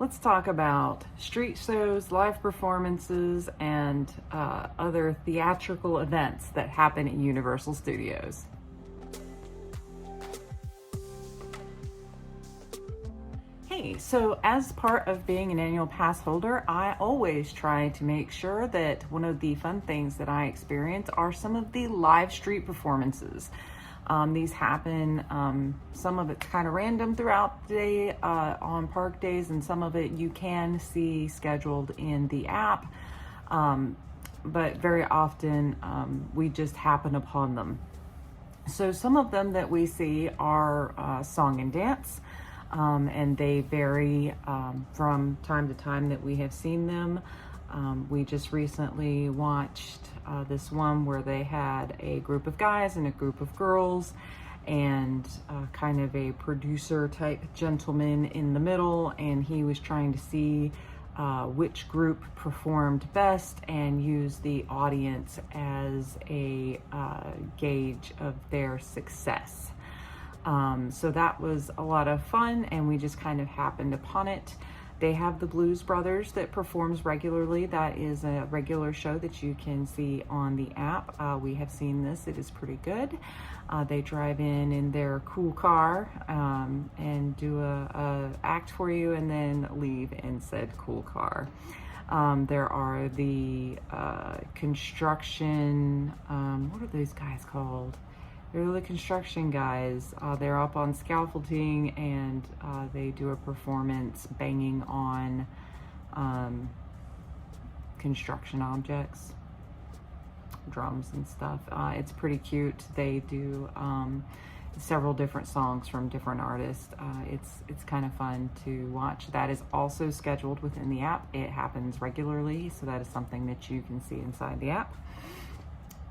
let's talk about street shows, live performances, and other theatrical events that happen at Universal Studios. Hey, so as part of being an annual pass holder, I always try to make sure that one of the fun things that I experience are some of the live street performances. These happen, some of it's kind of random throughout the day on park days, and some of it you can see scheduled in the app, but very often we just happen upon them. So some of them that we see are song and dance, and they vary from time to time that we have seen them. We just recently watched this one where they had a group of guys and a group of girls, and kind of a producer type gentleman in the middle, and he was trying to see which group performed best and use the audience as a gauge of their success. So that was a lot of fun, and we just kind of happened upon it. They have the Blues Brothers that performs regularly. That is a regular show that you can see on the app. We have seen this. It is pretty good. They drive in their cool car and do a act for you, and then leave in said cool car. There are the construction, what are those guys called? They're the construction guys. They're up on scaffolding, and they do a performance banging on construction objects, drums and stuff. It's pretty cute. They do several different songs from different artists. It's kind of fun to watch. That is also scheduled within the app. It happens regularly, so that is something that you can see inside the app.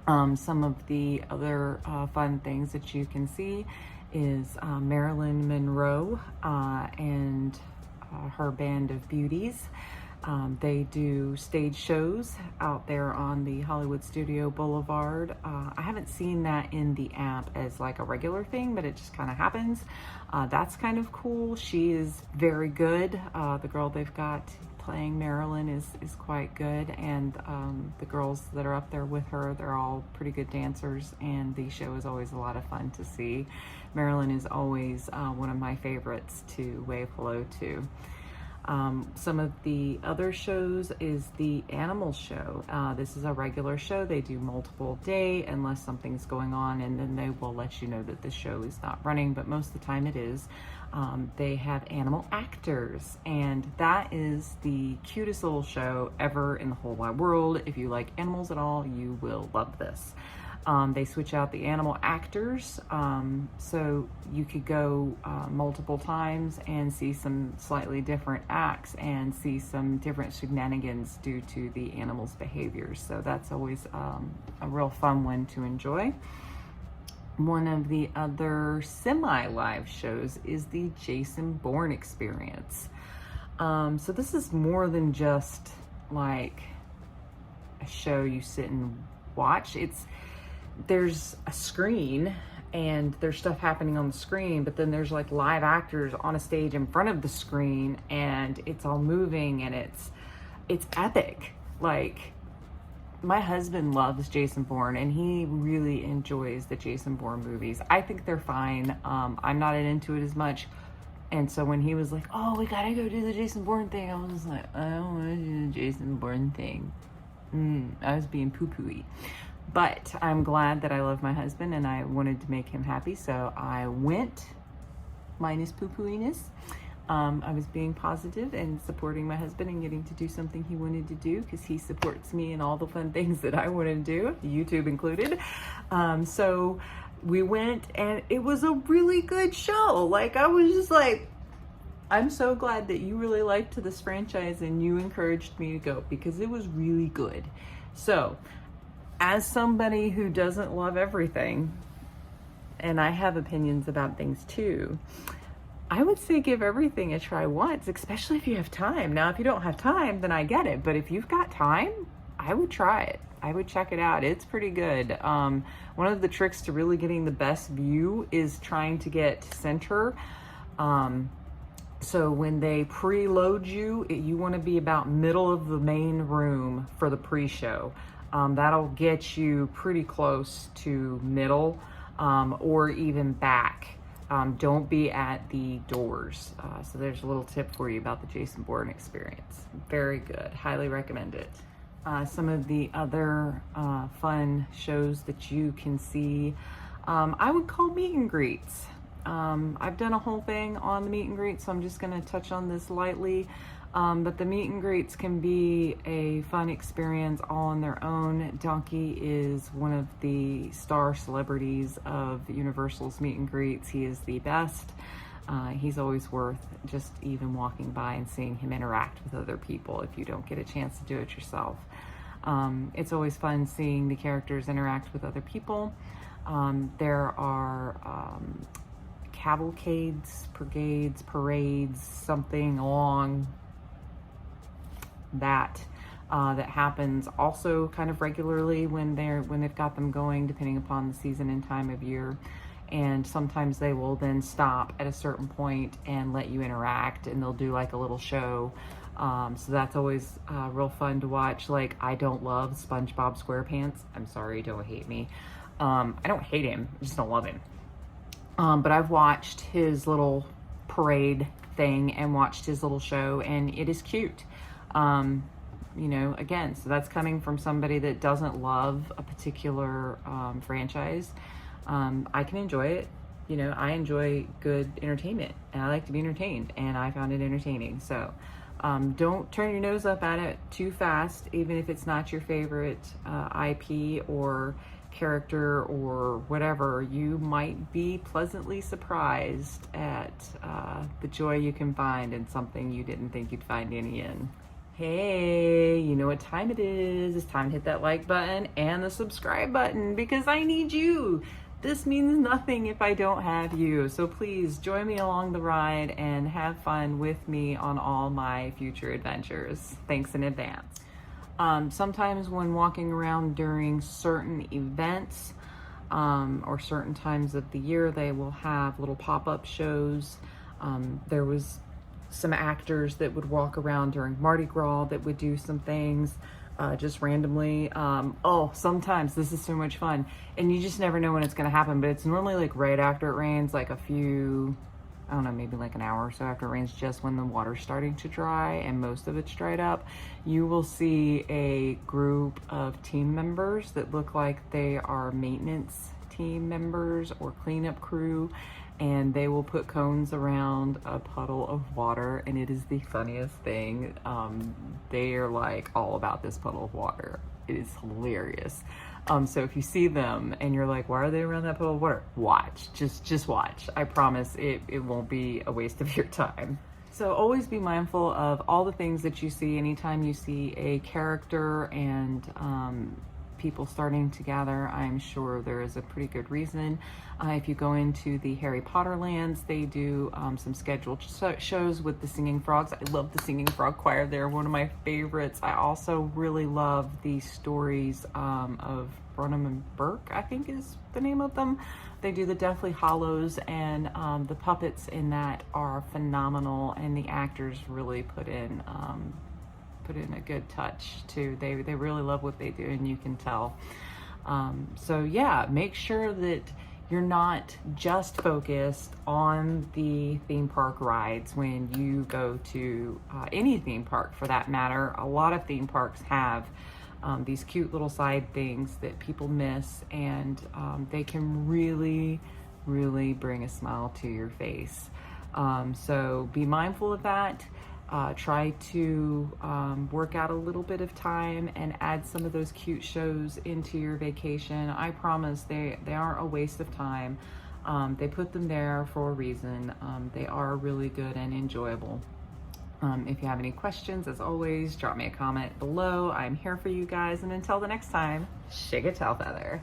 Some of the other fun things that you can see is Marilyn Monroe and her band of beauties. They do stage shows out there on the Hollywood Studio Boulevard. I haven't seen that in the app as like a regular thing, but it just kind of happens. That's kind of cool. She is very good. The girl they've got playing Marilyn is quite good, and the girls that are up there with her, they're all pretty good dancers, and the show is always a lot of fun to see. Marilyn is always one of my favorites to wave hello to. Some of the other shows is the Animal Show. This is a regular show. They do multiple day unless something's going on, and then they will let you know that the show is not running, but most of the time it is. They have animal actors, and that is the cutest little show ever in the whole wide world. If you like animals at all, you will love this. They switch out the animal actors, so you could go multiple times and see some slightly different acts and see some different shenanigans due to the animals' behaviors. So that's always a real fun one to enjoy. One of the other semi-live shows is the Jason Bourne Experience. So this is more than just like a show you sit and watch. There's a screen and there's stuff happening on the screen, but then there's like live actors on a stage in front of the screen, and it's all moving, and it's epic. Like, my husband loves Jason Bourne, and he really enjoys the Jason Bourne movies. I think they're fine. I'm not into it as much. And so when he was like, oh, we gotta go do the Jason Bourne thing, I was like, I don't want to do the Jason Bourne thing. I was being poo-pooey. But I'm glad that I love my husband, and I wanted to make him happy, so I went, minus poo-pooiness. I was being positive and supporting my husband and getting to do something he wanted to do, because he supports me in all the fun things that I want to do, YouTube included. So we went, and it was a really good show. Like, I was just like, I'm so glad that you really liked this franchise and you encouraged me to go, because it was really good. So, as somebody who doesn't love everything, and I have opinions about things too, I would say give everything a try once, especially if you have time. Now, if you don't have time, then I get it. But if you've got time, I would try it. I would check it out. It's pretty good. One of the tricks to really getting the best view is trying to get center So when they preload you, you want to be about middle of the main room for the pre-show. That'll get you pretty close to middle, or even back. Don't be at the doors. So there's a little tip for you about the Jason Bourne experience. Very good. Highly recommend it. Some of the other fun shows that you can see, I would call meet and greets. I've done a whole thing on the meet and greets, so I'm just going to touch on this lightly. But the meet and greets can be a fun experience all on their own. Donkey is one of the star celebrities of Universal's meet and greets. He is the best. He's always worth just even walking by and seeing him interact with other people if you don't get a chance to do it yourself. It's always fun seeing the characters interact with other people. There are cavalcades, brigades, parades, something along that happens also kind of regularly when they've got them going, depending upon the season and time of year. And sometimes they will then stop at a certain point and let you interact, and they'll do like a little show. So that's always real fun to watch. Like, I don't love SpongeBob SquarePants. I'm sorry, don't hate me. I don't hate him, I just don't love him. But I've watched his little parade thing and watched his little show, and it is cute. You know, again, so that's coming from somebody that doesn't love a particular franchise. I can enjoy it. You know, I enjoy good entertainment, and I like to be entertained, and I found it entertaining. So don't turn your nose up at it too fast, even if it's not your favorite IP or character or whatever. You might be pleasantly surprised at the joy you can find in something you didn't think you'd find any in. Hey, you know what time it is. It's time to hit that like button and the subscribe button, because I need you. This means nothing if I don't have you. So please join me along the ride and have fun with me on all my future adventures. Thanks in advance. Sometimes when walking around during certain events or certain times of the year, they will have little pop-up shows. There was some actors that would walk around during Mardi Gras that would do some things just randomly. Sometimes this is so much fun, and you just never know when it's going to happen, but it's normally like right after it rains, like a few, I don't know, maybe like an hour or so after it rains, just when the water's starting to dry and most of it's dried up. You will see a group of team members that look like they are maintenance team members or cleanup crew, and they will put cones around a puddle of water, and it is the funniest thing. They are like all about this puddle of water. It is hilarious. So if you see them and you're like, why are they around that puddle of water? Watch, just watch. I promise it won't be a waste of your time. So always be mindful of all the things that you see anytime you see a character and people starting to gather. I'm sure there is a pretty good reason. If you go into the Harry Potter lands, they do some scheduled shows with the singing frogs. I love the singing frog choir. They're one of my favorites. I also really love the stories of Burnham and Burke, I think is the name of them. They do the Deathly Hallows, and the puppets in that are phenomenal, and the actors really put in a good touch too. They really love what they do, and you can tell. So yeah, make sure that you're not just focused on the theme park rides when you go to any theme park for that matter. A lot of theme parks have these cute little side things that people miss, and they can really bring a smile to your face. So be mindful of that. Try to work out a little bit of time and add some of those cute shows into your vacation. I promise they aren't a waste of time. They put them there for a reason. They are really good and enjoyable. If you have any questions, as always, drop me a comment below. I'm here for you guys, and until the next time, shake a tail feather.